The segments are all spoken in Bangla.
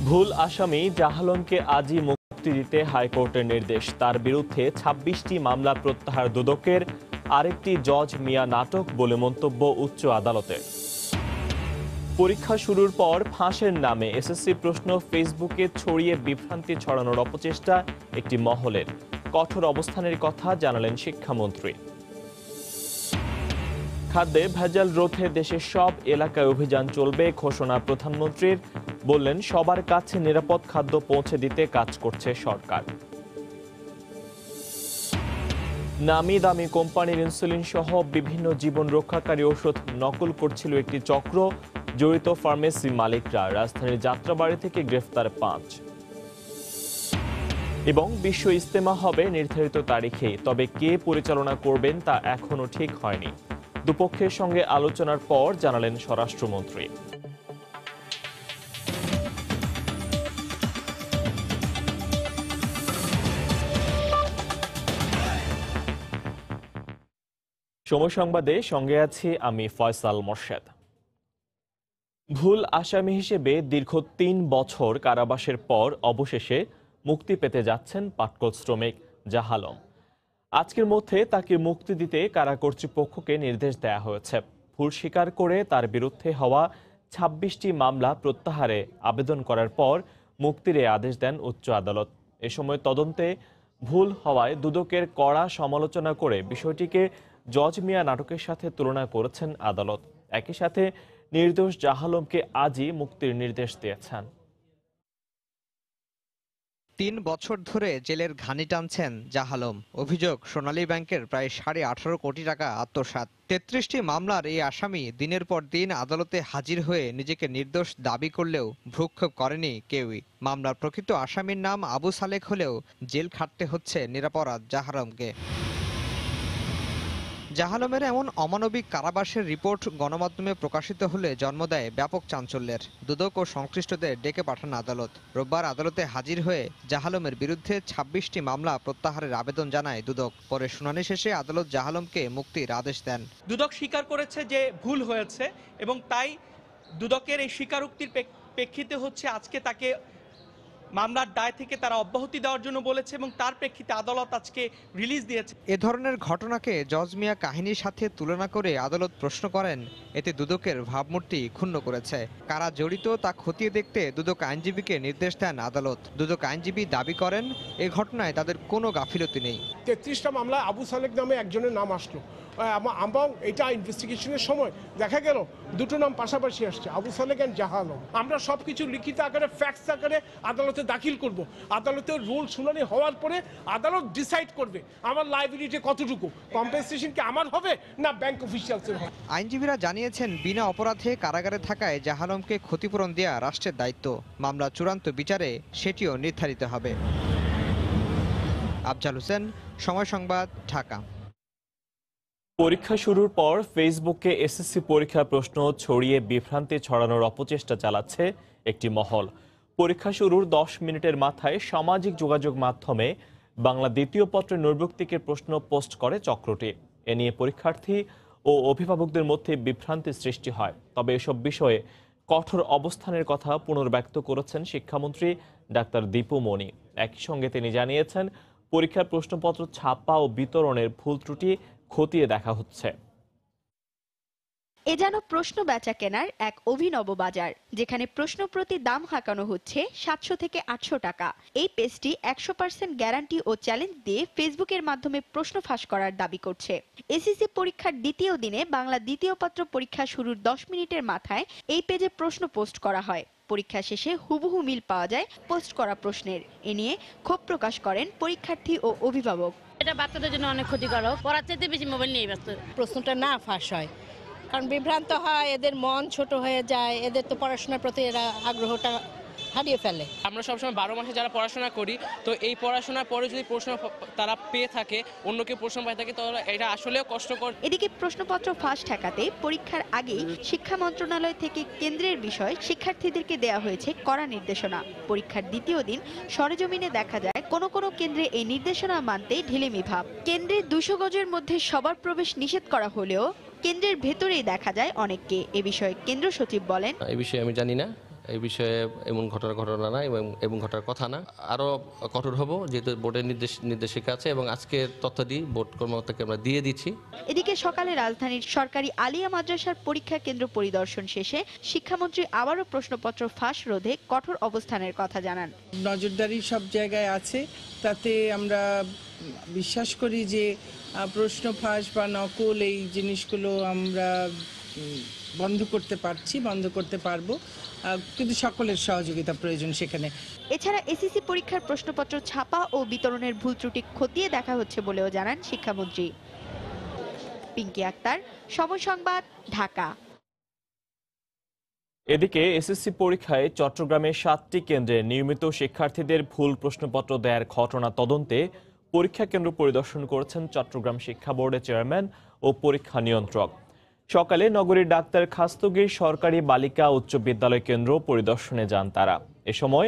ভুল আসামি জাহালমকে আজই মুক্তি দিতে হাইকোর্টের নির্দেশ। তার বিরুদ্ধে ২৬টি মামলা প্রত্যাহার দুদকের। আরেকটি জজ মিয়া নাটক বলে মন্তব্য উচ্চ আদালতে। পরীক্ষা শুরুর পর ফাঁসের নামে এসএসসি প্রশ্ন ফেসবুকে ছড়িয়ে বিভ্রান্তি ছড়ানোর অপচেষ্টা একটি মহলের। কঠোর অবস্থানের কথা জানালেন শিক্ষামন্ত্রী। খাদ্যে ভেজাল রোধে দেশের সব এলাকায় অভিযান চলবে ঘোষণা প্রধানমন্ত্রীর। বললেন, সবার কাছে নিরাপদ খাদ্য পৌঁছে দিতে কাজ করছে সরকার। নামি দামি কোম্পানির ইনসুলিন সহ বিভিন্ন জীবন রক্ষাকারী ওষুধ নকল করছিল একটি চক্র। জড়িত ফার্মেসি মালিকরা। রাজধানীর যাত্রাবাড়ি থেকে গ্রেফতার ৫। এবং বিশ্ব ইজতেমা হবে নির্ধারিত তারিখে, তবে কে পরিচালনা করবেন তা এখনো ঠিক হয়নি। দুপক্ষের সঙ্গে আলোচনার পর জানালেন স্বরাষ্ট্রমন্ত্রী। সময় সংবাদে সঙ্গে আছি আমি ফয়সাল মোর্শেদ। ভুল আসামি হিসেবে দীর্ঘ ৩ বছর কারাবাসের পর অবশেষে মুক্তি পেতে যাচ্ছেন পাটকল শ্রমিক জাহালম। আজকের মধ্যে তাকে মুক্তি দিতে কারা কর্তৃপক্ষকে নির্দেশ দেয়া হয়েছে। ভুল স্বীকার করে তার বিরুদ্ধে হওয়া ২৬টি মামলা প্রত্যাহারে আবেদন করার পর মুক্তির আদেশ দেন উচ্চ আদালত। এ সময় তদন্তে ভুল হওয়ায় দুদকের কড়া সমালোচনা করে বিষয়টিকে জজ মিয়া নাটকের সাথে তুলনা করেছেন আদালত। একই সাথে নির্দোষ জাহালমকে আজই মুক্তির নির্দেশ দিয়েছেন। ৩ বছর ধরে জেলের ঘানি টানছেন জাহালম। অভিযোগ, সোনালী ব্যাংকের প্রায় ১৮.৫ কোটি টাকা আত্মসাৎ। ৩৩টি মামলার এই আসামি দিনের পর দিন আদালতে হাজির হয়ে নিজেকে নির্দোষ দাবি করলেও ভ্রুক্ষেপ করেনি কেউই। মামলার প্রকৃত আসামির নাম আবু সালেক হলেও জেল খাটতে হচ্ছে নিরপরাধ জাহালমকে। জাহালমের এমন অমানবিক কারাবাসের রিপোর্ট গণমাধ্যমে প্রকাশিত হলে জন্ম দেয় ব্যাপক চাঞ্চল্যের। দুদক ও সংশ্লিষ্টদের ডেকে পাঠান আদালত। রোববার আদালতে হাজির হয়ে জাহালমের বিরুদ্ধে ২৬টি মামলা প্রত্যাহারের আবেদন জানায় দুদক। পরে শুনানি শেষে আদালত জাহালমকে মুক্তির আদেশ দেন। দুদক স্বীকার করেছে যে ভুল হয়েছে এবং তাই দুদকের এই স্বীকারোক্তির প্রেক্ষিতে হচ্ছে আজকে তাকে মামলার দায় থেকে তারা অব্যাহতি দেওয়ার জন্য বলেছে এবং তার প্রেক্ষিতে আদালত আজকে রিলিজ দিয়েছে। এ ধরনের ঘটনাকে জজ মিয়া কাহিনীর সাথে তুলনা করে আদালত প্রশ্ন করেন, এতে দুদকের ভাবমূর্তি ক্ষুণ্ণ করেছে। কারা জড়িত তা খতিয়ে দেখতে দুদক আইনজীবীকে নির্দেশ দেন আদালত। দুদক আইনজীবী দাবি করেন, এ ঘটনায় তাদের কোনো গাফিলতি নেই। ৩৩টা মামলায় আবু সালেক নামে একজনের নাম আসলো এবং এটা ইনভেস্টিগেশনের সময় দেখা গেল দুটো নাম পাশাপাশি আসছে, আবু সালেক এন্ড জাহালম। আমরা সবকিছু লিখিত আকারে ফ্যাক্টস আকারে আদালতে দাখিল করব। আদালতের রুল শুনানি হওয়ার পরে আদালত ডিসাইড করবে আমার লায়াবিলিটি কতটুকু, কম্পেনসেশন কি আমার হবে না ব্যাংক অফিসিয়ালসের হবে। আইনজীবীরা জানিয়েছেন, বিনা অপরাধে কারাগারে থাকায় জাহালমকে ক্ষতিপূরণ দেয়া রাষ্ট্রের দায়িত্ব। মামলা চূড়ান্ত বিচারে সেটিও নির্ধারিত হবে। আফজাল হোসেন, সময় সংবাদ, ঢাকা। পরীক্ষা শুরুর পর ফেসবুকে এসএসসি পরীক্ষার প্রশ্ন ছড়িয়ে বিভ্রান্তি ছড়ানোর অপচেষ্টা চালাচ্ছে একটি মহল। পরীক্ষা শুরুর 10 মিনিটের মাথায় সামাজিক যোগাযোগ মাধ্যমে বাংলা দ্বিতীয় পত্রের নৈর্ব্যক্তিকের প্রশ্ন পোস্ট করে চক্রটি। এ নিয়ে পরীক্ষার্থী ও অভিভাবকদের মধ্যে বিভ্রান্তির সৃষ্টি হয়। তবে এসব বিষয়ে কঠোর অবস্থানের কথা পুনর্ব্যক্ত করেছেন শিক্ষামন্ত্রী ডাক্তার দীপু মনি। একই সঙ্গে তিনি জানিয়েছেন, পরীক্ষার প্রশ্নপত্র ছাপা ও বিতরণের ভুল ত্রুটি খতিয়ে দেখা হচ্ছে। এ যেন প্রশ্ন বেচা কেনার এক অভিনব বাজার, যেখানে প্রশ্ন প্রতি দাম হাঁকানো হচ্ছে ৭০০ থেকে ৮০০ টাকা। এই পেজটি ১০০% গ্যারান্টি ও চ্যালেঞ্জ দিয়ে ফেসবুকের মাধ্যমে প্রশ্ন ফাঁস করার দাবি করছে। এসএসসি পরীক্ষার দ্বিতীয় দিনে বাংলা দ্বিতীয় পত্র পরীক্ষা শুরুর ১০ মিনিটের মাথায় এই পেজে প্রশ্ন পোস্ট করা হয়। পরীক্ষা শেষে হুবহু মিল পাওয়া যায় পোস্ট করা প্রশ্নের। এ নিয়ে ক্ষোভ প্রকাশ করেন পরীক্ষার্থী ও অভিভাবক। এটা বাচ্চাদের জন্য অনেক ক্ষতিকারক, পড়ার চাইতে বেশি মোবাইল নিয়ে ব্যস্ত। প্রশ্নটা না ফাঁস হয়, কারণ বিভ্রান্ত হয়, এদের মন ছোট হয়ে যায়, এদের তো পড়াশোনার প্রতি এরা আগ্রহটা হারিয়ে ফেলে। আমরা সবসময় 12 মাসে যারা পড়াশোনা করি, তো এই পড়াশোনার পরে যদি প্রশ্ন তারা পেয়ে থাকে, অন্য কেউ প্রশ্ন পায় থাকে, তাহলে এটা আসলেও কষ্টকর। এদিকে প্রশ্নপত্র ফাঁস ঠেকাতে পরীক্ষার আগেই শিক্ষা মন্ত্রণালয় থেকে কেন্দ্রের বিষয় শিক্ষার্থীদেরকে দেয়া হয়েছে কড়া নির্দেশনা। পরীক্ষার দ্বিতীয় দিন সরেজমিনে দেখা যায় কোন কোন কেন্দ্রে এই নির্দেশনা মানতে ঢিলেমি ভাব। কেন্দ্রের ২০০ গজের মধ্যে সবার প্রবেশ নিষেধ করা হলেও কেন্দ্রের ভেতরেই দেখা যায় অনেককে। এ বিষয়ে কেন্দ্র সচিব বলেন, এই বিষয়ে আমি জানি না, এই বিষয়ে এমন ঘটনা না এবং ঘটার কথা না। আরও কঠোর হব, যেহেতু বোর্ডের নির্দেশিকা আছে এবং আজকে তথ্যাদি বোর্ড কর্মকর্তাকে আমরা দিয়ে দিচ্ছি। এদিকে সকালে রাজধানীর সরকারি আলিয়া মাদ্রাসার পরীক্ষা কেন্দ্র পরিদর্শন শেষে শিক্ষামন্ত্রী আবারও প্রশ্নপত্র ফাঁস রোধে কঠোর অবস্থানের কথা জানান। নজরদারি সব জায়গায় আছে, তাতে আমরা বিশ্বাস করি যে প্রশ্ন ফাঁস বা নকল এই জিনিসগুলো আমরা বন্ধ করতে পারবো, কিন্তু সকলের সহযোগিতা প্রয়োজন সেখানে। এছাড়া এসএসসি পরীক্ষার প্রশ্নপত্র ছাপা ও বিতরণের ভুল ত্রুটি খতিয়ে দেখা হচ্ছে বলেও জানান শিক্ষামন্ত্রী। পিঙ্কি আক্তার, সময় সংবাদ, ঢাকা। এদিকে এসএসসি পরীক্ষায় চট্টগ্রামে 7টি কেন্দ্রে নিয়মিত শিক্ষার্থীদের ভুল প্রশ্নপত্র দেওয়ার ঘটনা তদন্তে পরীক্ষা কেন্দ্র পরিদর্শন করেছেন চট্টগ্রাম শিক্ষা বোর্ডের চেয়ারম্যান ও পরীক্ষা নিয়ন্ত্রক। সকালে নগরীর ডাক্তার খাস্তগীর সরকারি বালিকা উচ্চ বিদ্যালয় কেন্দ্র পরিদর্শনে যান তারা। এ সময়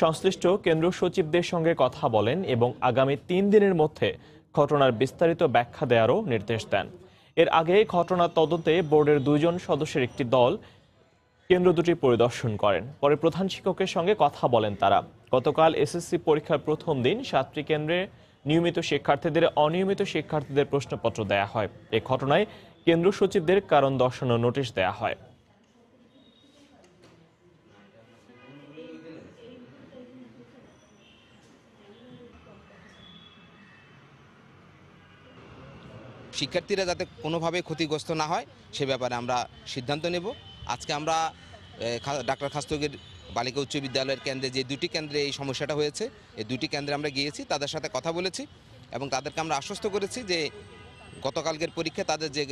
সংশ্লিষ্ট কেন্দ্র সচিবদের সঙ্গে কথা বলেন এবং আগামী 3 দিনের মধ্যে ঘটনার বিস্তারিত ব্যাখ্যা দেওয়ারও নির্দেশ দেন। এর আগে ঘটনা তদন্তে বোর্ডের 2 জন সদস্যের একটি দল কেন্দ্র দুটি পরিদর্শন করেন। পরে প্রধান শিক্ষকের সঙ্গে কথা বলেন তারা। গতকাল এসএসসি পরীক্ষার প্রথম দিন 7টি কেন্দ্রে নিয়মিত শিক্ষার্থীদের অনিয়মিত শিক্ষার্থীদের প্রশ্নপত্র দেয়া হয়। এ ঘটনায় কেন্দ্র সচিবদের কারণ দর্শানোর নোটিশ দেয়া হয়। শিক্ষার্থীরা যাতে কোনোভাবে ক্ষতিগ্রস্ত না হয় সে ব্যাপারে আমরা সিদ্ধান্ত নেব। আজকে আমরা ডাক্তার খাস্তগীর বালিকা উচ্চ বিদ্যালয়ের কেন্দ্রে যে 2টি কেন্দ্রে এই সমস্যাটা হয়েছে, এই 2টি কেন্দ্রে আমরা গিয়েছি, তাদের সাথে কথা বলেছি এবং তাদেরকে আমরা আশ্বস্ত করেছি যে গতকালকের পরীক্ষা তাদের যে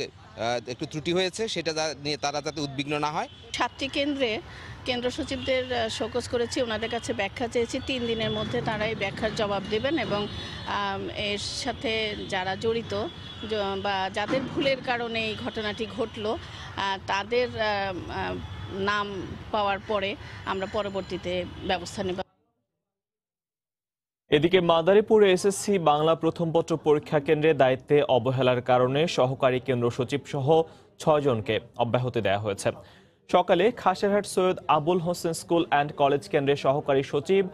একটু ত্রুটি হয়েছে সেটা নিয়ে তারা যাতে উদ্বিগ্ন না হয়। 7টি কেন্দ্রে কেন্দ্র সচিবদের শোকজ করেছি, ওনাদের কাছে ব্যাখ্যা চেয়েছি। 3 দিনের মধ্যে তারা এই ব্যাখ্যার জবাব দেবেন এবং এর সাথে যারা জড়িত বা যাদের ভুলের কারণে এই ঘটনাটি ঘটল তাদের নাম পাওয়ার পরে আমরা পরবর্তীতে ব্যবস্থা নেব। এদিকে মাদারীপুরে এসএসসি বাংলা প্রথম পত্র পরীক্ষা কেন্দ্রে দায়িত্বে অবহেলার কারণে সহকারী কেন্দ্র সচিব সহ 6 জনকে অব্যাহতি দেওয়া হয়েছে। সকালে Khaserhat Syed Abul Hossain school and college কেন্দ্রের সহকারী সচিব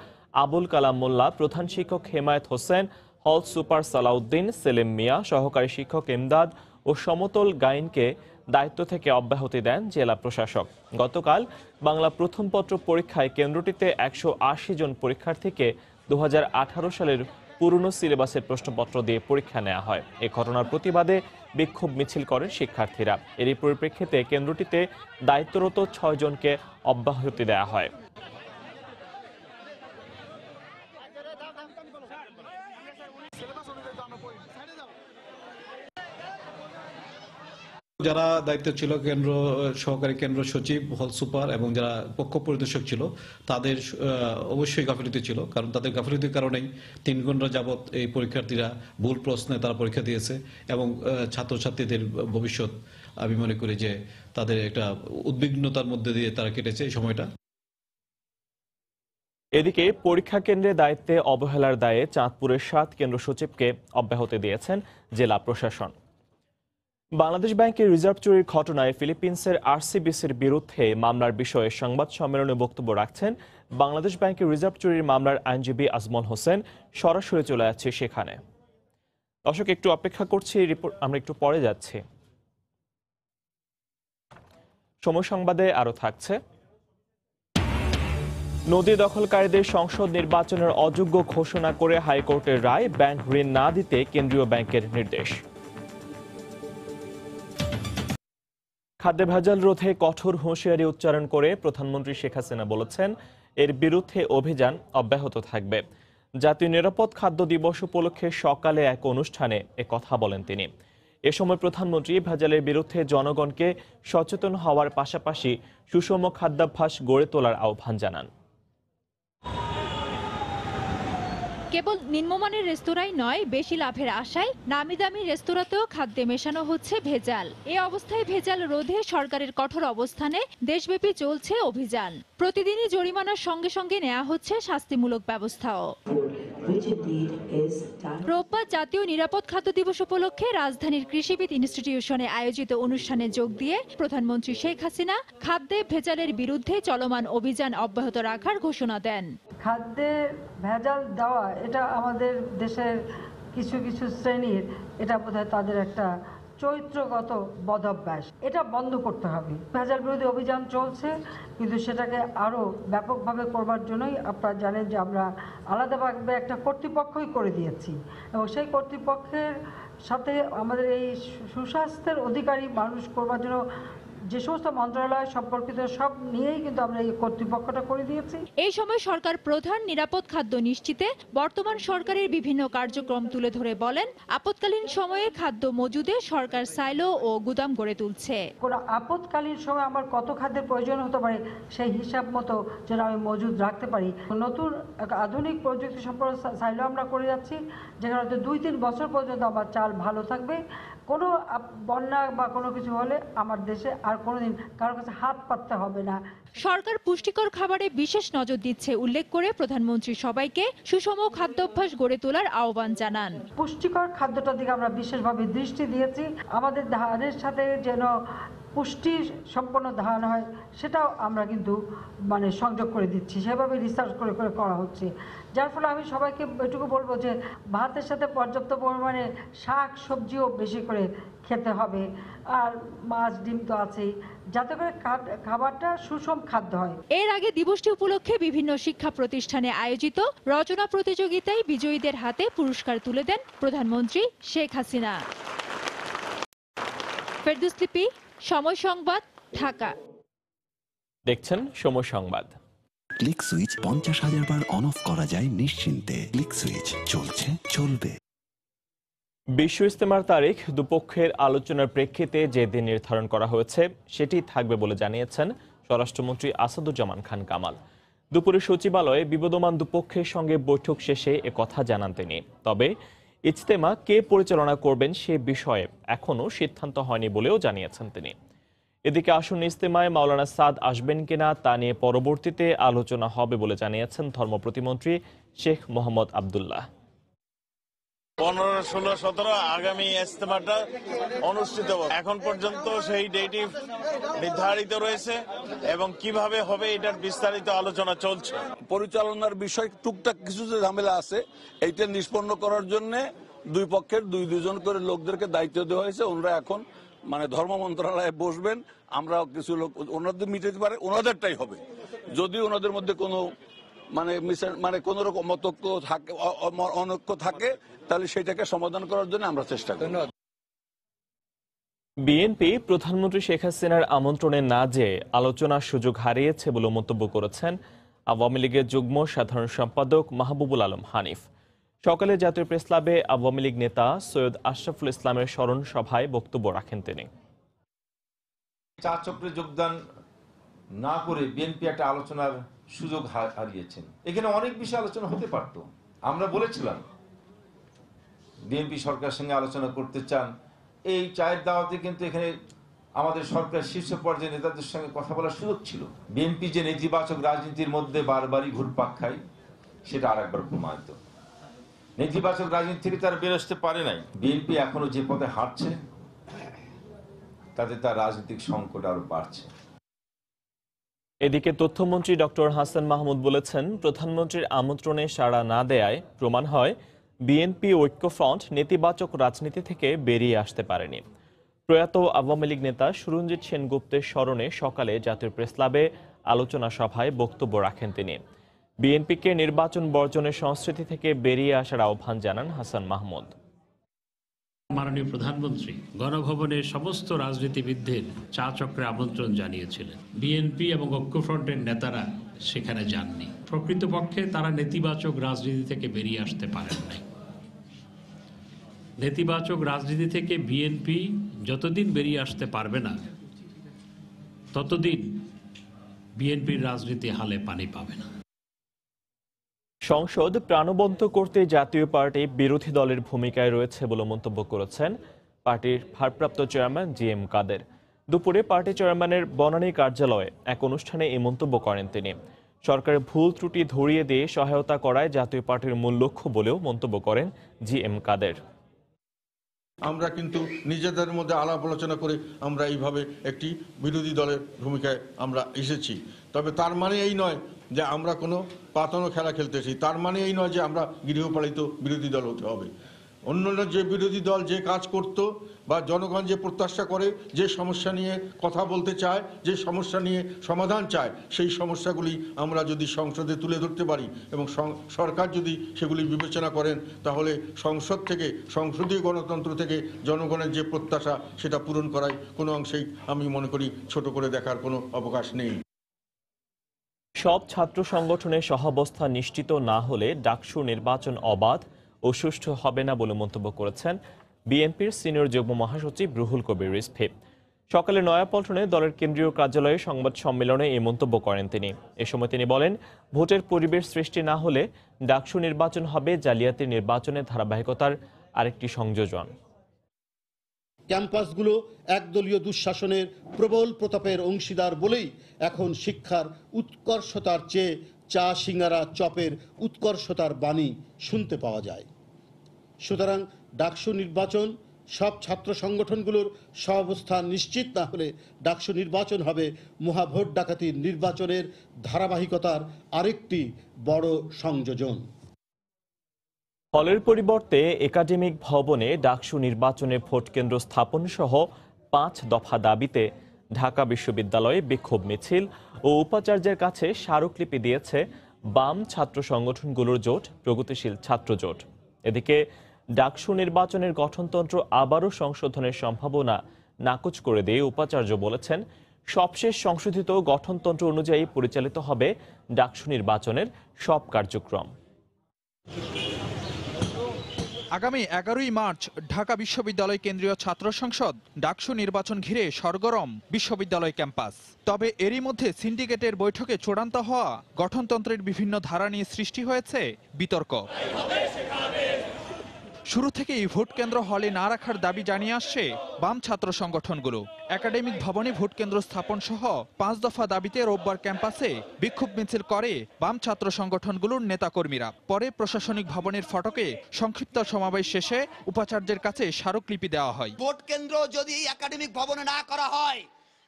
আবুল কালাম মোল্লা, প্রধান শিক্ষক হেমায়েত হোসেন, হল সুপার সালাউদ্দিন, সেলিম মিয়া, সহকারী শিক্ষক ইমদাদ ও সমতল গাইনকে দায়িত্ব থেকে অব্যাহতি দেন জেলা প্রশাসক। গতকাল বাংলা প্রথম পত্র পরীক্ষায় কেন্দ্রটিতে 180 জন পরীক্ষার্থীকে 2018 সালের পুরনো সিলেবাসের প্রশ্নপত্র দিয়ে পরীক্ষা নেওয়া হয়। এই ঘটনার প্রতিবাদে বিক্ষোভ মিছিল করেন শিক্ষার্থীরা। এরই পরিপ্রেক্ষিতে কেন্দ্রটিতে দায়িত্বরত 6 জনকে অব্যাহতি দেওয়া হয়। যারা দায়িত্ব ছিল কেন্দ্র সহকারী কেন্দ্র সচিব, হল সুপার এবং যারা পক্ষ পরিদর্শক ছিল তাদের অবশ্যই গাফিলতি ছিল, কারণ তাদের গাফিলতির কারণেই 3 ঘন্টা যাবৎ এই পরীক্ষার্থীরা ভুল প্রশ্নে তারা পরীক্ষা দিয়েছে এবং ছাত্রছাত্রীদের ভবিষ্যৎ আমি মনে করি যে তাদের একটা উদ্বিগ্নতার মধ্যে দিয়ে তারা কেটেছে এই সময়টা। এদিকে পরীক্ষা কেন্দ্রে দায়িত্বে অবহেলার দায়ে চাঁদপুরের 7 কেন্দ্র সচিবকে অব্যাহতি দিয়েছেন জেলা প্রশাসন। বাংলাদেশ ব্যাংকের রিজার্ভ চুরির ঘটনায় ফিলিপিন্সের আরসিবিসির বিরুদ্ধে মামলার বিষয়ে সংবাদ সম্মেলনে বক্তব্য রাখছেন বাংলাদেশ ব্যাংকের রিজার্ভ চুরির মামলার আইনজীবী আজমল হোসেন। সরাসরি চলে যাচ্ছে সেখানে। দর্শক একটু অপেক্ষা করছি, রিপোর্ট আমরা একটু পরে যাচ্ছি। সময় সংবাদে আরো থাকছে, নদী দখলকারীদের সংসদ নির্বাচনের অযোগ্য ঘোষণা করে হাইকোর্টের রায়, ব্যাংক ঋণ না দিতে কেন্দ্রীয় ব্যাংকের নির্দেশ। খাদ্যে ভেজাল রোধে কঠোর হুঁশিয়ারি উচ্চারণ করে প্রধানমন্ত্রী শেখ হাসিনা বলেছেন এর বিরুদ্ধে অভিযান অব্যাহত থাকবে। জাতীয় নিরাপদ খাদ্য দিবস উপলক্ষে সকালে এক অনুষ্ঠানে কথা বলেন তিনি। এ সময় প্রধানমন্ত্রী ভেজালের বিরুদ্ধে জনগণকে সচেতন হওয়ার পাশাপাশি সুষম খাদ্যাভ্যাস গড়ে তোলার আহ্বান জানান। কেবল নিম্নমানের রেস্তোরাঁই নয়, বেশি লাভের আশায় নামি দামি রেস্তোরাঁতেও খাদ্যে মেশানো হচ্ছে ভেজাল। এ অবস্থায় ভেজাল রোধে সরকারের কঠোর অবস্থানে দেশব্যাপী চলছে অভিযান। প্রতিদিনই জরিমানার সঙ্গে সঙ্গে নেওয়া হচ্ছে শাস্তিমূলক ব্যবস্থাও। রোববার জাতীয় নিরাপদ খাদ্য দিবস উপলক্ষে রাজধানীর কৃষিবিদ ইনস্টিটিউশনে আয়োজিত অনুষ্ঠানে যোগ দিয়ে প্রধানমন্ত্রী শেখ হাসিনা খাদ্যে ভেজালের বিরুদ্ধে চলমান অভিযান অব্যাহত রাখার ঘোষণা দেন। খাদ্যে ভেজাল দেওয়া এটা আমাদের দেশের কিছু কিছু শ্রেণীর এটা বোধহয় তাদের একটা চরিত্রগত বদভ্যাস, এটা বন্ধ করতে হবে। ভেজাল বিরোধী অভিযান চলছে, কিন্তু সেটাকে আরও ব্যাপকভাবে করবার জন্যই আপনারা জানেন যে আমরা আলাদাভাবে একটা কর্তৃপক্ষই করে দিয়েছি এবং সেই কর্তৃপক্ষের সাথে আমাদের এই সুস্বাস্থ্যের অধিকারী মানুষ করবার জন্য যে সমস্ত মন্ত্রণালয় সম্পর্কিত সব নিয়েই কিন্তু আমরা এই কর্তৃপক্ষটা করে দিয়েছি। এই সময় সরকার প্রধান নিরাপদ খাদ্য নিশ্চিতে বর্তমান সরকারের বিভিন্ন কার্যক্রম তুলে ধরে বলেন, আপৎকালীন সময়ে খাদ্য মজুদে সরকার সাইলো ও গুদাম গড়ে তুলছে। কোনো আপৎকালীন সময় আমার কত খাদ্যের প্রয়োজন হতে পারে সেই হিসাব মতো যেন আমি মজুদ রাখতে পারি। নতুন আধুনিক প্রযুক্তি সম্পন্ন সাইলো আমরা করে যাচ্ছি, যেখানে হয়তো 2-3 বছর পর্যন্ত আমার চাল ভালো থাকবে। কোনো বন্যা বা কোনো কিছু হলে আমার দেশে আর কোনোদিন কারোর কাছে হাত পাততে হবে না। সরকার পুষ্টিকর খাবারে বিশেষ নজর দিচ্ছে উল্লেখ করে প্রধানমন্ত্রী সবাইকে সুষম খাদ্যাভ্যাস গড়ে তোলার আহ্বান জানান। পুষ্টিকর খাদ্যটার দিকে আমরা বিশেষভাবে দৃষ্টি দিয়েছি। আমাদের ধানের সাথে যেন পুষ্টি সম্পন্ন ধান হয় সেটাও আমরা কিন্তু সংযোগ করে দিচ্ছি, সেভাবে রিসার্চ করে করে করা হচ্ছে। যার ফলে আমি সবাইকে এটুকু বলবো যে ভাতের সাথে পর্যাপ্ত পরিমাণে শাক সবজিও বেশি করে খেতে হবে, আর মাছ ডিম তো আছেই, যাতে করে খাবারটা সুষম খাদ্য হয়। এর আগে দিবসটি উপলক্ষে বিভিন্ন শিক্ষা প্রতিষ্ঠানে আয়োজিত রচনা প্রতিযোগিতায় বিজয়ীদের হাতে পুরস্কার তুলে দেন প্রধানমন্ত্রী শেখ হাসিনা। ফেরদৌস লিপি, সময় সংবাদ, ঢাকা। দেখছেন সময় সংবাদ। Click switch 50,000 bar on of করা যায় নিশ্চিন্তে। ক্লিক সুইচ চলছে, চলবে। বিশ্ব ইজতেমার তারিখ দুপক্ষের আলোচনার প্রেক্ষিতে যে দিন নির্ধারণ করা হয়েছে সেটি থাকবে বলে জানিয়েছেন স্বরাষ্ট্রমন্ত্রী আসাদুজ্জামান খান কামাল। দুপুরে সচিবালয়ে বিবদমান দুপক্ষের সঙ্গে বৈঠক শেষে একথা জানান তিনি। তবে ইজতেমা কে পরিচালনা করবেন সে বিষয়ে এখনও সিদ্ধান্ত হয়নি বলেও জানিয়েছেন তিনি। এদিকে আসন্ন ইজতেমায় মাওলানা সাদ আসবেন কিনা তা নিয়ে পরবর্তীতে আলোচনা হবে বলে জানিয়েছেন ধর্ম প্রতিমন্ত্রী শেখ মোহাম্মদ আবদুল্লাহ। 15, 16, 17 আগামী ইজতেমাটা অনুষ্ঠিত হবে। এখন পর্যন্ত সেই ডেটই নির্ধারিত রয়েছে এবং কিভাবে হবে এটার বিস্তারিত আলোচনা চলছে। পরিচালনার বিষয় টুকটাক কিছু যে ঝামেলা আছে এইটা নিষ্পন্ন করার জন্য দুই পক্ষের দুজন করে লোকদেরকে দায়িত্ব দেওয়া হয়েছে। ওনারা এখন ধর্ম মন্ত্রণালয়ে বসবেন। আমরা কিছু লোক ওনাদের মিটাতে পারে, ওনাদেরটাই হবে। যদি ওনাদের মধ্যে কোনো কোন রকম মতৈক্য থাকে, অনৈক্য থাকে, তাহলে সেটাকে সমাধান করার জন্য আমরা চেষ্টা করি। বিএনপি প্রধানমন্ত্রী শেখ হাসিনার আমন্ত্রণে না যেয়ে আলোচনার সুযোগ হারিয়েছে বলে মন্তব্য করেছেন আওয়ামী লীগের যুগ্ম সাধারণ সম্পাদক মাহবুবুল আলম হানিফ। সকালে জাতীয় প্রেসক্লাবে আওয়ামী লীগ নেতা সৈয়দ আশরাফুল ইসলামের স্মরণ সভায় বক্তব্য রাখেন তিনি। চার চক্রে যোগদান না করে বিএনপি একটা আলোচনার সুযোগ হারিয়েছেন। এখানে অনেক বিষয় আলোচনা হতে পারত। আমরা বলেছিলাম বিএনপি সরকারের সঙ্গে আলোচনা করতে চান। এই চায়ের দাওয়াতে কিন্তু এখানে আমাদের সরকার শীর্ষ পর্যায়ে নেতাদের সঙ্গে কথা বলার সুযোগ ছিল। বিএনপি যে নেতিবাচক রাজনীতির মধ্যে বারবারই ঘুরপাক খায় সেটা আরেকবার প্রমাণিত। নেতিবাচক রাজনীতি থেকে তারা বের আসতে পারে নাই। বিএনপি এখনো যে পথে হাঁটছে তাতে তার রাজনৈতিক সংকট আরো বাড়ছে। এদিকে তথ্যমন্ত্রী ডক্টর হাসান মাহমুদ বলেছেন, প্রধানমন্ত্রীর আমন্ত্রণে সাড়া না দেয়ায় প্রমাণ হয় বিএনপি ঐক্যফ্রন্ট নেতিবাচক রাজনীতি থেকে বেরিয়ে আসতে পারেনি। প্রয়াত আওয়ামী লীগ নেতা সুরঞ্জিত সেনগুপ্তের স্মরণে সকালে জাতীয় প্রেসক্লাবে আলোচনা সভায় বক্তব্য রাখেন তিনি। বিএনপিকে নির্বাচন বর্জনের সংস্কৃতি থেকে বেরিয়ে আসার আহ্বান জানান হাসান মাহমুদ। মাননীয় প্রধানমন্ত্রী গণভবনের সমস্ত রাজনীতিবিদদের চা চক্রে আমন্ত্রণ জানিয়েছিলেন। বিএনপি এবং ঐক্যফ্রন্টের নেতারা সেখানে যাননি। প্রকৃতপক্ষে তারা নেতিবাচক রাজনীতি থেকে বেরিয়ে আসতে পারেন নাই। নেতিবাচক রাজনীতি থেকে বিএনপি যতদিন বেরিয়ে আসতে পারবে না ততদিন বিএনপির রাজনীতি হালে পানি পাবে না। সংসদ প্রাণবন্ত করতে জাতীয় পার্টি বিরোধী দলের ভূমিকায় রয়েছে বলে মন্তব্য করেছেন পার্টির ভারপ্রাপ্ত চেয়ারম্যান জিএম কাদের। দুপুরে পার্টি চেয়ারম্যানের বনানী কার্যালয়ে এক অনুষ্ঠানে এই মন্তব্য করেন তিনি। সরকারের ভুল ত্রুটি ধরিয়ে দিয়ে সহায়তা করায় জাতীয় পার্টির মূল লক্ষ্য বলেও মন্তব্য করেন GM কাদের। আমরা কিন্তু নিজেদের মধ্যে আলাপ আলোচনা করে আমরা এইভাবে একটি বিরোধী দলের ভূমিকায় আমরা এসেছি। তবে তার মানে এই নয় যে আমরা কোনো পাতানো খেলা খেলতেছি, তার মানে এই নয় যে আমরা গৃহপালিত বিরোধী দল হতে হবে। অন্যান্য যে বিরোধী দল যে কাজ করত বা জনগণ যে প্রত্যাশা করে, যে সমস্যা নিয়ে কথা বলতে চায়, যে সমস্যা নিয়ে সমাধান চায়, সেই সমস্যাগুলি আমরা যদি সংসদে তুলে ধরতে পারি এবং সরকার যদি সেগুলি বিবেচনা করেন, তাহলে সংসদ থেকে, সংসদীয় গণতন্ত্র থেকে জনগণের যে প্রত্যাশা সেটা পূরণ করায় কোনো অংশেই আমি মনে করি ছোট করে দেখার কোনো অবকাশ নেই। সব ছাত্র সংগঠনের সহাবস্থান নিশ্চিত না হলে ডাকসু নির্বাচন অবাধ ও সুষ্ঠু হবে না বলে মন্তব্য করেছেন বিএনপির সিনিয়র যুগ্ম মহাসচিব রুহুল কবির রিজভী। সকালে নয়াপল্টনে দলের কেন্দ্রীয় কার্যালয়ে সংবাদ সম্মেলনে এই মন্তব্য করেন তিনি। এ সময় তিনি বলেন, ভোটের পরিবেশ সৃষ্টি না হলে ডাকসু নির্বাচন হবে জালিয়াতি নির্বাচনের ধারাবাহিকতার আরেকটি সংযোজন। ক্যাম্পাসগুলো একদলীয় দুঃশাসনের প্রবল প্রতাপের অংশীদার বলেই এখন শিক্ষার উৎকর্ষতার চেয়ে চা সিঙ্গারা চপের উৎকর্ষতার বাণী শুনতে পাওয়া যায়। সুতরাং ডাকসু নির্বাচন সব ছাত্র সংগঠনগুলোর সহাবস্থান নিশ্চিত না হলে ডাকসু নির্বাচন হবে মহাভোট ডাকাতির নির্বাচনের ধারাবাহিকতার আরেকটি বড় সংযোজন। হলের পরিবর্তে একাডেমিক ভবনে ডাকসু নির্বাচনে ভোট কেন্দ্র স্থাপন সহ 5 দফা দাবিতে ঢাকা বিশ্ববিদ্যালয়ে বিক্ষোভ মিছিল ও উপাচার্যের কাছে স্মারকলিপি দিয়েছে বাম ছাত্র সংগঠনগুলোর জোট প্রগতিশীল ছাত্র জোট। এদিকে ডাকসু নির্বাচনের গঠনতন্ত্র আবারও সংশোধনের সম্ভাবনা নাকচ করে দিয়ে উপাচার্য বলেছেন, সবশেষ সংশোধিত গঠনতন্ত্র অনুযায়ী পরিচালিত হবে ডাকসু নির্বাচনের সব কার্যক্রম। আগামী 11ই মার্চ ঢাকা বিশ্ববিদ্যালয় কেন্দ্রীয় ছাত্র সংসদ ডাকসু নির্বাচন ঘিরে সরগরম বিশ্ববিদ্যালয় ক্যাম্পাস। তবে এরই মধ্যে সিন্ডিকেটের বৈঠকে চূড়ান্ত হওয়া গঠনতন্ত্রের বিভিন্ন ধারা নিয়ে সৃষ্টি হয়েছে বিতর্ক। শুরু থেকেই ভোট কেন্দ্র হলে না রাখার দাবি জানিয়ে আসছে বাম ছাত্র সংগঠনগুলো। একাডেমিক ভবনে ভোট কেন্দ্র স্থাপন সহ 5 দফা দাবিতে রোববার ক্যাম্পাসে বিক্ষোভ মিছিল করে বাম ছাত্র সংগঠনগুলোর নেতাকর্মীরা। পরে প্রশাসনিক ভবনের ফটকে সংক্ষিপ্ত সমাবেশ শেষে উপাচার্যের কাছে স্মারকলিপি দেওয়া হয়। ভোট কেন্দ্র যদি একাডেমিক ভবনে না করা হয়,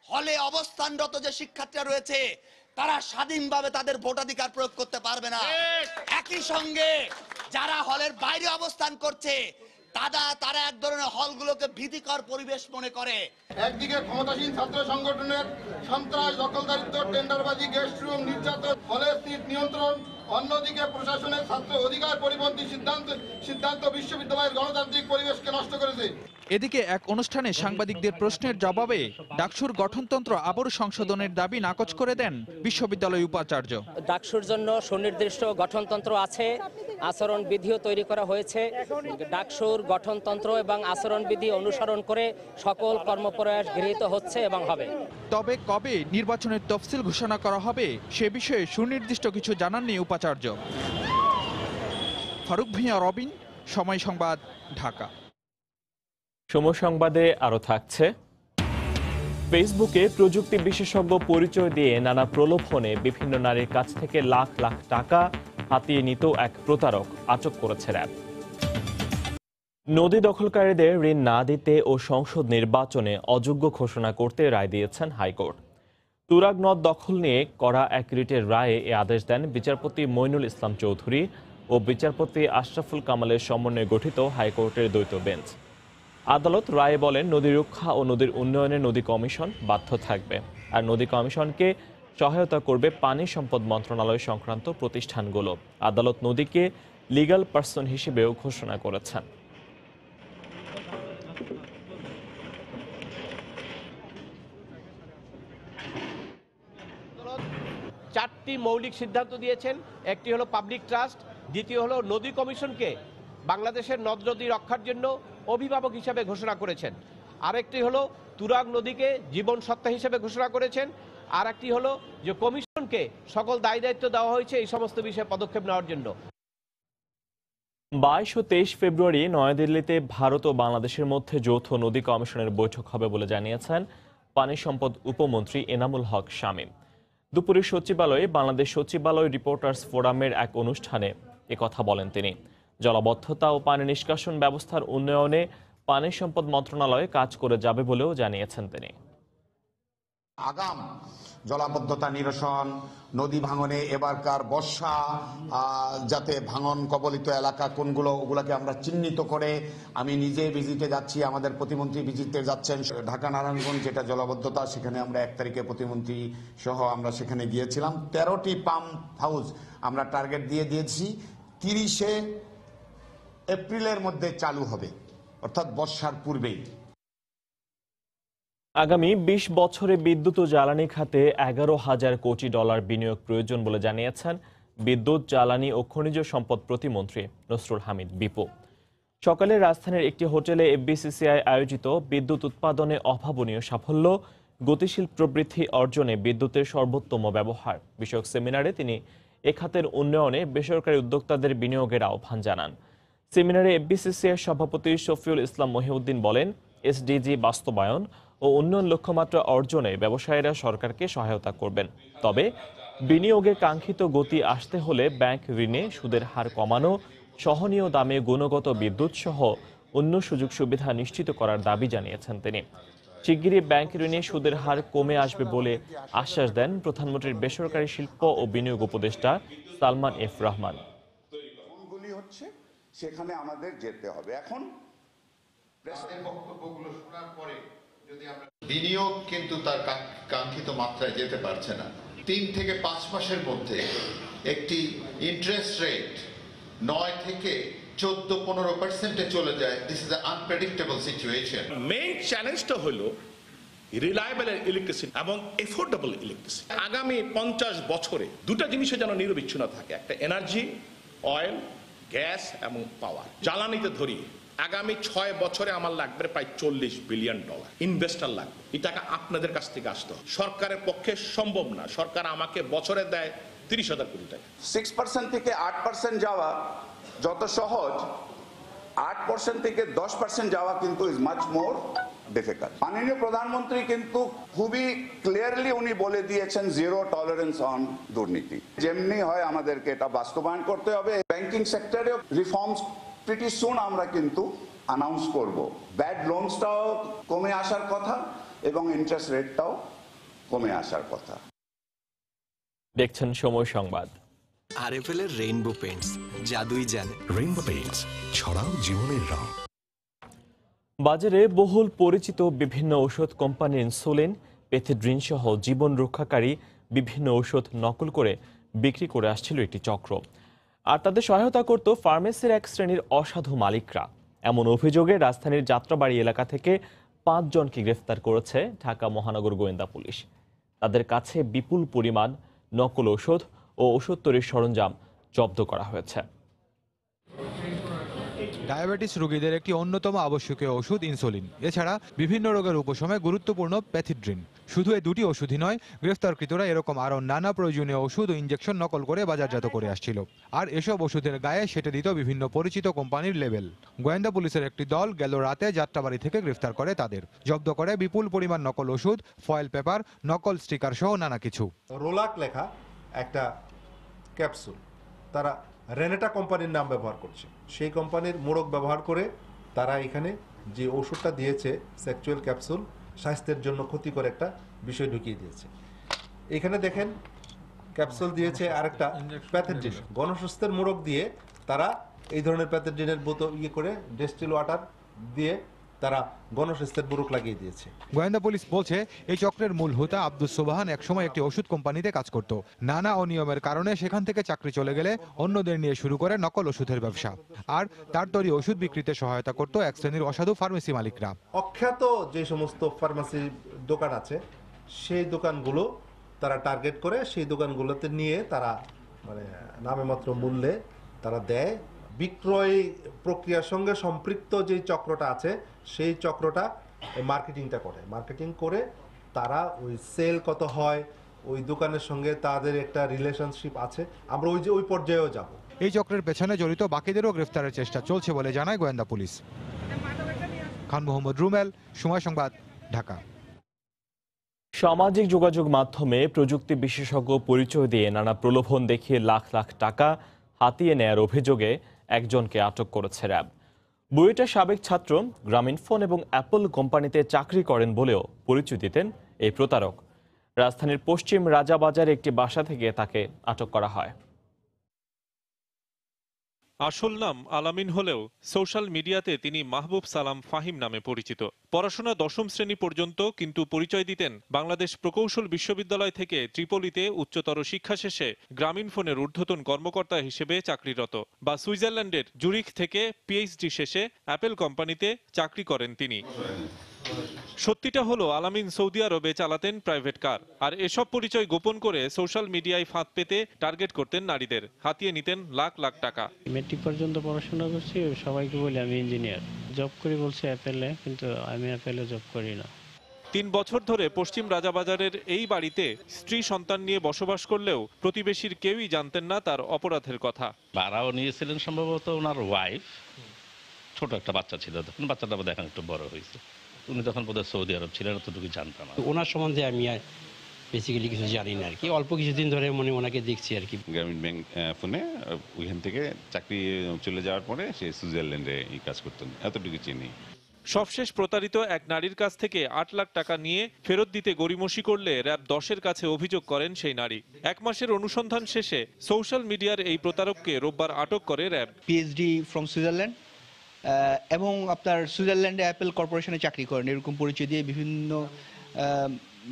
হলে অবস্থানরত যে শিক্ষার্থীরা রয়েছে তারা স্বাধীনভাবে তাদের ভোটাধিকার প্রয়োগ করতে পারবে না। একই সঙ্গে যারা হলের বাইরে অবস্থান করছে তারা এক ধরনের হলগুলোকে ভীতিকর পরিবেশ মনে করে। একদিকে ক্ষমতাসীন ছাত্র সংগঠনের সন্ত্রাস, দখলদারিত্ব, টেন্ডারবাজি, গেস্ট রুম, নির্যাতন, হলের সিট নিয়ন্ত্রণ, অন্যদিকে প্রশাসনের ছাত্র অধিকার পরিপন্থী সিদ্ধান্ত বিশ্ববিদ্যালয়ের গণতান্ত্রিক পরিবেশকে নষ্ট করেছে। এদিকে এক অনুষ্ঠানে সাংবাদিকদের প্রশ্নের জবাবে ডাকসুর গঠনতন্ত্র আবারও সংশোধনের দাবি নাকচ করে দেন বিশ্ববিদ্যালয় উপাচার্য। ডাকসুর জন্য সুনির্দিষ্ট গঠনতন্ত্র আছে, আচরণ বিধিও তৈরি করা হয়েছে। ডাকসুর গঠনতন্ত্র এবং আচরণ বিধি অনুসরণ করে সকল কর্মপ্রয়াস গৃহীত হচ্ছে এবং হবে। তবে কবে নির্বাচনের তফসিল ঘোষণা করা হবে সে বিষয়ে সুনির্দিষ্ট কিছু জানাননি উপাচার্য। ফারুক ভূঁইয়া, রবিন, সময় সংবাদ, ঢাকা। সময় সংবাদে আরো থাকছে, ফেসবুকে প্রযুক্তি বিশেষজ্ঞ পরিচয় দিয়ে নানা প্রলোভনে বিভিন্ন নারীর কাছ থেকে লাখ লাখ টাকা হাতিয়ে নিত এক প্রতারক আটক করেছে র্যাব। নদী দখলকারীদের ঋণ না দিতে ও সংসদ নির্বাচনে অযোগ্য ঘোষণা করতে রায় দিয়েছেন হাইকোর্ট। তুরাগ নদ দখল নিয়ে করা এক রিটের রায়ে এ আদেশ দেন বিচারপতি মইনুল ইসলাম চৌধুরী ও বিচারপতি আশরাফুল কামালের সমন্বয়ে গঠিত হাইকোর্টের দ্বৈত বেঞ্চ। আদালত রায়ে বলেন, নদী রক্ষা ও নদীর উন্নয়নে নদী কমিশন বাধ্য থাকবে, আর নদী কমিশনকে সহায়তা করবে পানি সম্পদ মন্ত্রণালয় সংক্রান্ত প্রতিষ্ঠানগুলো। আদালত নদীকে লিগ্যাল পার্সন হিসেবেও ঘোষণা করেছেন। চারটি মৌলিক সিদ্ধান্ত দিয়েছেন। একটি হলো পাবলিক ট্রাস্ট, দ্বিতীয় হলো নদী কমিশনকে বাংলাদেশের নদ নদী রক্ষার জন্য অভিভাবক হিসেবে ঘোষণা করেছেন, আরেকটি হলো তুরাগ নদীকে জীবন সত্তা হিসেবে ঘোষণা করেছেন, আর একটি হলো যে কমিশনকে সকল দায় দায়িত্ব দেওয়া হয়েছে এই সমস্ত বিষয়ে পদক্ষেপ নেওয়ার জন্য। 22 ও 23 ফেব্রুয়ারি নয়াদিল্লিতে ভারত ও বাংলাদেশের মধ্যে যৌথ নদী কমিশনের বৈঠক হবে বলে জানিয়েছেন পানি সম্পদ উপমন্ত্রী এনামুল হক শামীম। দুপুরে সচিবালয়ে বাংলাদেশ সচিবালয় রিপোর্টার্স ফোরামের এক অনুষ্ঠানে একথা বলেন তিনি। জলাবদ্ধতা ও পানি নিষ্কাশন ব্যবস্থার উন্নয়নে পানি সম্পদ মন্ত্রণালয় কাজ করে যাবে বলেও জানিয়েছেন তিনি। আগাম জলাবদ্ধতা নিরসন, নদী ভাঙনে এবারকার বর্ষা যাতে ভাঙন কবলিত এলাকা কোনগুলো ওগুলোকে আমরা চিহ্নিত করে, আমি নিজে ভিজিটে যাচ্ছি, আমাদের প্রতিমন্ত্রী ভিজিটে যাচ্ছেন ঢাকা নারায়ণগঞ্জ যেটা জলাবদ্ধতা, সেখানে আমরা 1 তারিখে প্রতিমন্ত্রী সহ আমরা সেখানে গিয়েছিলাম। 13টি পাম্প হাউস আমরা টার্গেট দিয়ে দিয়েছি, 30শে এপ্রিলের মধ্যে চালু হবে, অর্থাৎ বর্ষার পূর্বেই। আগামী 20 বছরে বিদ্যুৎ ও জ্বালানি খাতে 11,000 কোটি ডলার বিনিয়োগ প্রয়োজন বলে জানিয়েছেন বিদ্যুৎ, জ্বালানি ও খনিজ সম্পদ প্রতিমন্ত্রী নসরুল হামিদ বিপু। সকালে রাজধানীর একটি হোটেলে এফবিসিসিআই আয়োজিত বিদ্যুৎ উৎপাদনে অভাবনীয় সাফল্য, গতিশীল প্রবৃদ্ধি অর্জনে বিদ্যুতের সর্বোত্তম ব্যবহার বিষয়ক সেমিনারে তিনি এ খাতের উন্নয়নে বেসরকারি উদ্যোক্তাদের বিনিয়োগের আহ্বান জানান। সেমিনারে এফবিসিসিআই সভাপতি শফিউল ইসলাম মহিউদ্দিন বলেন, এসডিজি বাস্তবায়ন ও উন্নয়ন লক্ষ্যমাত্রা অর্জনে ব্যবসায়ীরা সরকারকে সহায়তা করবেন। তবে বিনিয়োগে কাঙ্ক্ষিত গতি আসতে হলে ব্যাংক ঋণে সুদের হার কমানো, সহনীয় দামে গুণগত বিদ্যুৎ সহ অন্য সুযোগ সুবিধা নিশ্চিত করার দাবি জানিয়েছেন তিনি। শিগগিরই ব্যাংক ঋণে সুদের হার কমে আসবে বলে আশ্বাস দেন প্রধানমন্ত্রীর বেসরকারি শিল্প ও বিনিয়োগ উপদেষ্টা সালমান এফ রহমান। সেখানে আমাদের যেতে হবে। এখন বক্তব্যগুলো শোনার পরে বিনিয়োগ কিন্তু তার কাঙ্ক্ষিত মাত্রায় যেতে পারছে না। 3 থেকে 5 মাসের মধ্যে একটি ইন্টারেস্ট রেট 9 থেকে 14-15% চলে যায়। This is unpredictable situation. Main চ্যালেঞ্জটা হলো রিলায়েবল ইলেকট্রিসিটি এবং এফোর্ডেবল ইলেকট্রিসিটি। আগামী 50 বছরে দুটো জিনিসে যেন নিরবিচ্ছিন্ন থাকে, একটা এনার্জি, অয়েল, গ্যাস এবং পাওয়ার। জ্বালানিতে ধরি আগামী 6 বছরে আমার লাগবে প্রায় $40 বিলিয়ন। ইনভেস্টার লাগবে, এই টাকা আপনাদের কাছ থেকে আসতে হবে। সরকারের পক্ষে সম্ভব না, সরকার আমাকে বছরে দেয় 30,000 কোটি টাকা। 6% থেকে 8% যাওয়া যত সহজ, 8% থেকে 10% যাওয়া কিন্তু ইজ মাচ মোর ডিফিকাল্ট। মাননীয় প্রধানমন্ত্রী কিন্তু খুবই ক্লিয়ারলি উনি বলে দিয়েছেন জিরো টলারেন্স অন দুর্নীতি। যেমনি হয় আমাদেরকে এটা বাস্তবায়ন করতে হবে। ব্যাংকিং সেক্টরে রিফর্মস প্রিটি সুন আমরা কিন্তু অ্যানাউন্স করব। ব্যাড লোনসটাও কমে আসার কথা এবং ইন্টারেস্ট রেটটাও কমে আসার কথা। দেখছেন সময় সংবাদ। আরএফএল এর রেইনবো পেইন্টস জাদুই জানে। রেইনবো পেইন্টস, ছড়াও জীবনের রং। বাজারে বহুল পরিচিত বিভিন্ন ঔষধ কোম্পানির ইনসুলিন, পেথেড্রিন সহ জীবন রক্ষাকারী বিভিন্ন ঔষধ নকল করে বিক্রি করে আসছিল একটি চক্র। আর তাদের সহায়তা করত ফার্মেসির এক শ্রেণীর অসাধু মালিকরা। এমন অভিযোগে রাজধানীর যাত্রাবাড়ি এলাকা থেকে 5 জনকে গ্রেফতার করেছে ঢাকা মহানগর গোয়েন্দা পুলিশ। তাদের কাছে বিপুল পরিমাণ নকল ঔষধ ও ওষুধ তৈরির সরঞ্জাম জব্দ করা হয়েছে। ডায়াবেটিস রোগীদের একটি অন্যতম আবশ্যকীয় ওষুধ ইনসুলিন, এছাড়া বিভিন্ন রোগের উপশমে গুরুত্বপূর্ণ পেথিড্রিন। শুধু এই দুটি ওষুধই নয়, গ্রেফতারকৃতরা এরকম আরও নানা প্রয়োজনীয় ওষুধ ও ইঞ্জেকশন নকল করে বাজারজাত করে আসছিল। আর এসব ওষুধের গায়ে সেটে দিত বিভিন্ন পরিচিত কোম্পানির লেবেল। গোয়েন্দা পুলিশের একটি দল গেল রাতে যাত্রাবাড়ি থেকে গ্রেফতার করে তাদের। জব্দ করে বিপুল পরিমাণ নকল ওষুধ, ফয়েল পেপার, নকল স্টিকার সহ নানা কিছু। রোলাক লেখা একটা ক্যাপসুল তারা রেনেটা কোম্পানির নাম ব্যবহার করছে। সেই কোম্পানির মোড়ক ব্যবহার করে তারা এখানে যে ওষুধটা দিয়েছে সেক্সুয়াল ক্যাপসুল, স্বাস্থ্যের জন্য ক্ষতিকর একটা বিষয় ঢুকিয়ে দিয়েছে। এখানে দেখেন ক্যাপসুল দিয়েছে আরেকটা প্যাথেড্রিন, গণস্বাস্থ্যের মোড়ক দিয়ে তারা এই ধরনের প্যাথেড্রিনের বোতল করে ডিস্টিল ওয়াটার দিয়ে তারা গণস্বাস্থ্যের মোড়ক লাগিয়ে দিয়েছে। গোয়েন্দা পুলিশ বলছে এই চক্রের মূল হোতা আব্দুস সোবাহান একসময় একটি ওষুধ কোম্পানিতে কাজ করত। নানা অনিয়মের কারণে সেখান থেকে চাকরি চলে গেলে অন্যদের নিয়ে শুরু করে নকল ওষুধের ব্যবসা। আর তার তৈরি ওষুধ বিক্রিতে সহায়তা করত এক শ্রেণীর অসাধু ফার্মেসি মালিকরা। অখ্যাত যে সমস্ত ফার্মেসি দোকান আছে সেই দোকানগুলো তারা টার্গেট করে সেই দোকানগুলোতে নিয়ে তারা নামে মাত্র মূল্যে তারা দেয়। বিক্রয় প্রক্রিয়ার সঙ্গে সম্পৃক্ত যে চক্রটা আছে সেই চক্রটা মার্কেটিংটা করে। মার্কেটিং করে তারা ওই সেল কত হয়, ওই দোকানের সঙ্গে তাদের একটা রিলেশনশিপ আছে, আমরা ওই পর্যায়েও যাব। এই চক্রের পেছনে জড়িত বাকিদেরও গ্রেফতারের চেষ্টা চলছে বলে জানায় গোয়েন্দা পুলিশ। খান মোহাম্মদ রুমেল, সময় সংবাদ, ঢাকা। সামাজিক যোগাযোগ মাধ্যমে প্রযুক্তি বিশেষজ্ঞ পরিচয় দিয়ে নানা প্রলোভন দেখিয়ে লাখ লাখ টাকা হাতিয়ে নেয়ার অভিযোগে একজনকে আটক করেছে র্যাব। বুয়েটের সাবেক ছাত্র গ্রামীণফোন এবং অ্যাপল কোম্পানিতে চাকরি করেন বলেও পরিচয় দিতেন এই প্রতারক। রাজধানীর পশ্চিম রাজাবাজারে একটি বাসা থেকে তাকে আটক করা হয়। আসল নাম আলামিন হলেও সোশ্যাল মিডিয়াতে তিনি মাহবুব সালাম ফাহিম নামে পরিচিত। পড়াশোনা 10ম শ্রেণী পর্যন্ত, কিন্তু পরিচয় দিতেন বাংলাদেশ প্রকৌশল বিশ্ববিদ্যালয় থেকে ত্রিপলিতে উচ্চতর শিক্ষা শেষে গ্রামীণফোনের ঊর্ধ্বতন কর্মকর্তা হিসেবে চাকরিরত, বা সুইজারল্যান্ডের জুরিখ থেকে পিএইচডি শেষে অ্যাপল কোম্পানিতে চাকরি করেন তিনি। সত্যিটা হলো আলামিন সৌদি আরবে চালাতেন প্রাইভেট কার, আর এসব পরিচয় গোপন করে সোশ্যাল মিডিয়ায় ফাঁদ পেতে টার্গেট করতেন নারীদের, হাতিয়ে নিতেন লাখ লাখ টাকা। মেট্রিক পর্যন্ত পড়াশোনা করছি, সবাইকে বলি আমি ইঞ্জিনিয়ার, জব করি বলছি অ্যাপেলে, কিন্তু আমি অ্যাপেলে জব করি না। 3 বছর ধরে পশ্চিম রাজাবাজারের এই বাড়িতে স্ত্রী সন্তান নিয়ে বসবাস করলেও প্রতিবেশীর কেউই জানতেন না তার অপরাধের কথা। ভাড়াও নিয়েছিলেন সম্ভবত ওনার ওয়াইফ, ছোট একটা বাচ্চা ছিল তখন, বাচ্চাটা বোধহয় এখন একটু বড় হয়েছে। উনি তখন বোধহয় সৌদি আরব ছিলেন, অতটুকু জানতাম না। ওনার সম্বন্ধে আমি বেসিক্যালি কিছু জানি না আর কি, অল্প কিছুদিন ধরে ওনাকে দেখছি আর কি। গ্রামীণ ব্যাংক ফোনে ওইখান থেকে চাকরি চলে যাওয়ার পরে সে সুইজারল্যান্ডে কাজ করতেন, এতটুকু চিনি। সবশেষ প্রতারিত এক নারীর কাছ থেকে 8 লাখ টাকা নিয়ে ফেরত দিতে গড়িমসি করলে র্যাব 10-এর কাছে অভিযোগ করেন সেই নারী। 1 মাসের অনুসন্ধান শেষে সোশ্যাল মিডিয়ার এই প্রতারককে রোববার আটক করে র্যাব। পিএইচডি ফ্রম সুইজারল্যান্ড এবং আপনার সুইজারল্যান্ডে অ্যাপল কর্পোরেশনে চাকরি করেন, এরকম পরিচয় দিয়ে বিভিন্ন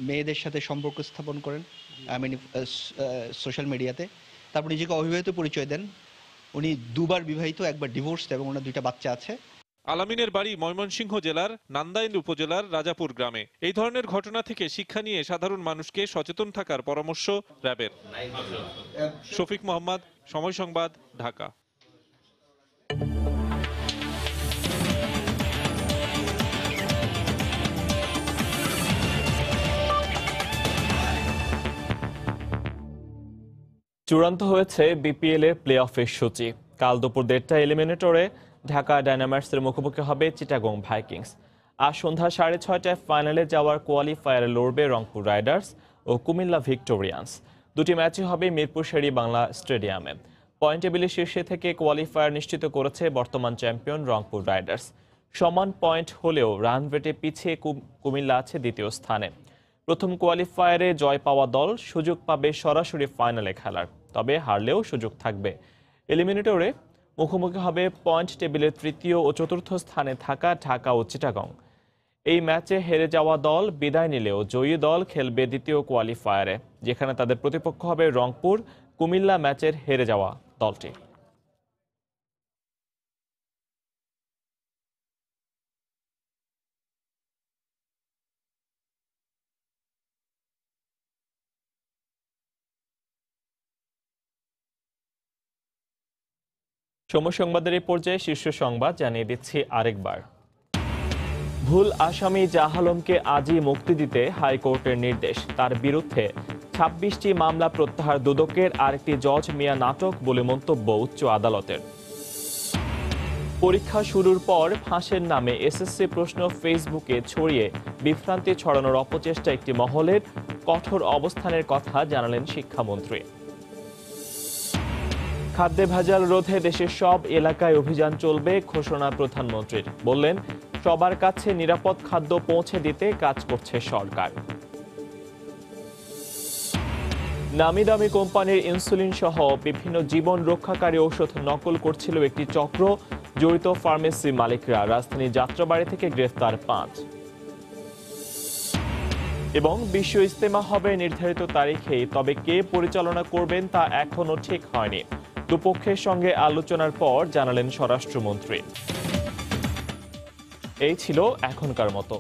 মেয়েদের সাথে সম্পর্ক স্থাপন করেন সোশ্যাল মিডিয়াতে। তারপর নিজেকে অবিবাহিত পরিচয় দেন। উনি 2বার বিবাহিত, 1বার ডিভোর্সড এবং ওনার 2টা বাচ্চা আছে। আলামিনের বাড়ি ময়মনসিংহ জেলার নান্দাইল উপজেলার রাজাপুর গ্রামে। এই ধরনের ঘটনা থেকে শিক্ষা নিয়ে সাধারণ মানুষকে সচেতন থাকার পরামর্শ র্যাবের। শফিক মোহাম্মদ, সময় সংবাদ, ঢাকা। চূড়ান্ত হয়েছে বিপিএল এর প্লে অফের সূচি। কাল দুপুর 1:30টায় এলিমিনেটরে ঢাকা ডায়নামাইটসের মুখোমুখি হবে চিটাগং ভাইকিংস। আজ সন্ধ্যা 6:30টায় ফাইনালে যাওয়ার কোয়ালিফায়ারে লড়বে রংপুর রাইডার্স ও কুমিল্লা ভিক্টোরিয়ান্স। দুটি ম্যাচই হবে মিরপুর শের-ই-বাংলা স্টেডিয়ামে। পয়েন্ট টেবিলের শীর্ষে থেকে কোয়ালিফায়ার নিশ্চিত করেছে বর্তমান চ্যাম্পিয়ন রংপুর রাইডার্স। সমান পয়েন্ট হলেও রান রেটে পিছিয়ে কুমিল্লা আছে দ্বিতীয় স্থানে। প্রথম কোয়ালিফায়ারে জয় পাওয়া দল সুযোগ পাবে সরাসরি ফাইনালে খেলার, তবে হারলেও সুযোগ থাকবে। এলিমিনেটরে মুখোমুখি হবে পয়েন্ট টেবিলের তৃতীয় ও চতুর্থ স্থানে থাকা ঢাকা ও চিটাগং। এই ম্যাচে হেরে যাওয়া দল বিদায় নিলেও জয়ী দল খেলবে দ্বিতীয় কোয়ালিফায়ারে, যেখানে তাদের প্রতিপক্ষ হবে রংপুর কুমিল্লা ম্যাচের হেরে যাওয়া দলটি। সময় সংবাদের এই পর্যায়ে শীর্ষ সংবাদ জানিয়ে দিচ্ছি আরেকবার। ভুল আসামি জাহ আলমকে আজই মুক্তি দিতে হাইকোর্টের নির্দেশ। তার বিরুদ্ধে 26টি মামলা প্রত্যাহার দুদকের, আরেকটি জজ মিয়া নাটক বলে মন্তব্য উচ্চ আদালতের। পরীক্ষা শুরুর পর ফাঁসের নামে এসএসসি প্রশ্ন ফেসবুকে ছড়িয়ে বিভ্রান্তি ছড়ানোর অপচেষ্টা একটি মহলের, কঠোর অবস্থানের কথা জানালেন শিক্ষামন্ত্রী। খাদ্যে ভেজাল রোধে দেশের সব এলাকায় অভিযান চলবে, ঘোষণা প্রধানমন্ত্রীর। বললেন, সবার কাছে নিরাপদ খাদ্য পৌঁছে দিতে কাজ করছে সরকার। নামি দামি কোম্পানির ইনসুলিন সহ বিভিন্ন জীবন রক্ষাকারী ঔষধ নকল করছিল একটি চক্র, জড়িত ফার্মেসি মালিকরা। রাজধানীর যাত্রাবাড়ি থেকে গ্রেফতার 5। এবং বিশ্ব ইজতেমা হবে নির্ধারিত তারিখেই, তবে কে পরিচালনা করবেন তা এখনো ঠিক হয়নি। দুপক্ষের সঙ্গে আলোচনার পর জানালেন স্বরাষ্ট্রমন্ত্রী। এই ছিল এখনকার মতো।